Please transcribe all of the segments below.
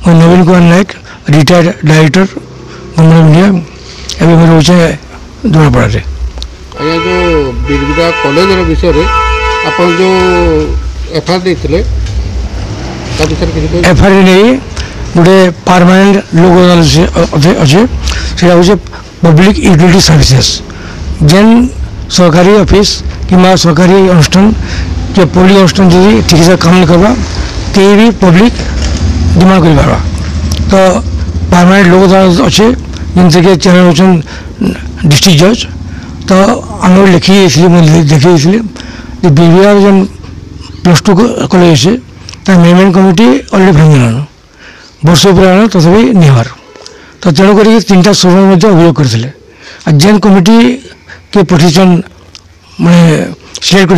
नवीन Kumar Nayak retired director government India एवं रोचे दुरापड़ा। आज्ञा जो बिरगुड़ा कॉलेज विषय आप जो एफआईआर देते एफआईआर नहीं गोटे परमानेंट लोक अदालत अच्छे से पब्लिक यूटिलिटी सर्विसेस जेन सरकारी ऑफिस कि सरकारी अनुष्ठान कि पब्लिक अनुष्ठान जब ठीक से काम नहीं करवा कहीं भी पब्लिक डिमांड कर पार्बा तो परमानेंट लोक अदालत अच्छे जैसे कि चेयरमैन होचन डिस्ट्रिक्ट जज तो आम लिखी देखी बिरगुड़ा जेन +2 कॉलेज अच्छे मैनेजमेंट कमिटी अलरेडी भांगिलान वर्ष पुराण तथापि निहार तो तेणुक 3टा सोमवार अभियोग करते जेन कमिटी के पठिशन मैं सिलेक्ट कर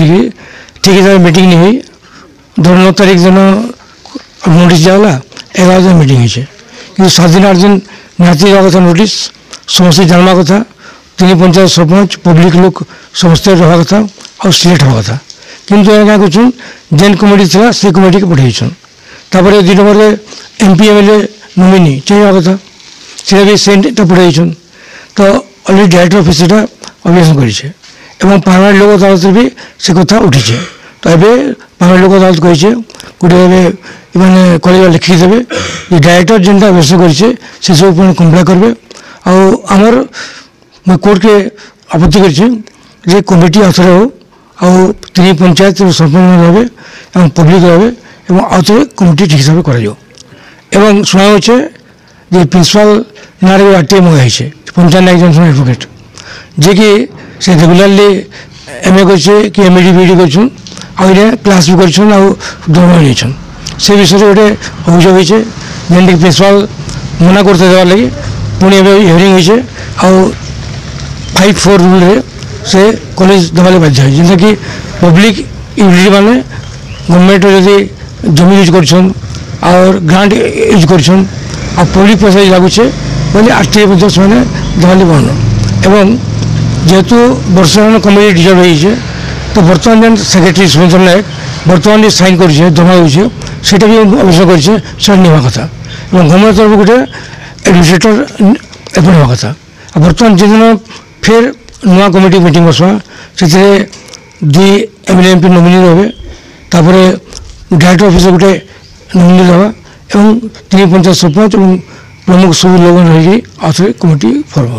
ठीक है मीटिंग नहीं हुई 9 तारीख दिन नोटिस जागला 11 दिन मीटिंग होती कि 7 दिन 8 दिन निहाती रहा कथा नोटिस समस्त जानवा कथा 3 पंचायत सरपंच पब्लिक लोग समस्त रहा कथा और सिलेक्ट हवा कथा किंतु क्या कर जेन कमिटी था से कमिटी के पठाइछन तापर 2 नंबर एमपी एमएलए नोमिनी चाहिए कथा से भी सेंटा पठाइछन तो अलरेडी डायरेक्टर ऑफिस अभियान कर परमानेंट लोक अदालत भी से कथा उठी तो ये परमानेंट लोक अदालत कही गोटे मैंने कॉलेज लिखिदेवे डायरेक्टर जेनटा अभ्यास कर सब कम्प्लेन करेंगे आमर मैं कोर्ट के आपत्ति कर कमिटी आउे हो आउ 3 पंचायत सरपंच रहे पब्लिक रहे आउे कमिटी ठीक हिसाब से शुणाचे प्रिंसिपाल ना आरटीआई मंगाई पंचायत नायक जन एडवोकेट जे कि से रेगुलारली एमए कर एमएडी बीडी कर क्लास भी कर दरमा नहीं से विषय गोटे अभियोग होती जेनटिक प्रिंसिपाल मना करते देवार लगी पुणी हियरिंग होती 5-4 रूल से कॉलेज देवाले बाध्य है जेनटा कि पब्लिक यूटिलिटी माने गवर्नमेंट जदि जमी यूज कर ग्रांट यूज कर पब्लिक पैसा लगुचे बोले आरटीआई से देवाले बहन एवं जेहेतु वर्षमान कमिटी डिजर्व हो तो बर्तमान जेन सेक्रेटरी सुरेंद्र नायक बर्तमान साइन कर जमा होता भी अवश्य कर निवा कथा गवर्नमेंट तरफ गोटे एडमिनिस्ट्रेटर एपॉइंट हवा कथा बर्तमान जिन फिर नुआ कमिटी मीटिंग बसवा से 2 एमएलए एमपी नोमिनी रहे डायरेक्टर ऑफिस गोटे नोमिनी रहा और 3 पंचायत सरपंच और प्रमुख सब लोग रही आउे कमिटी फॉर्म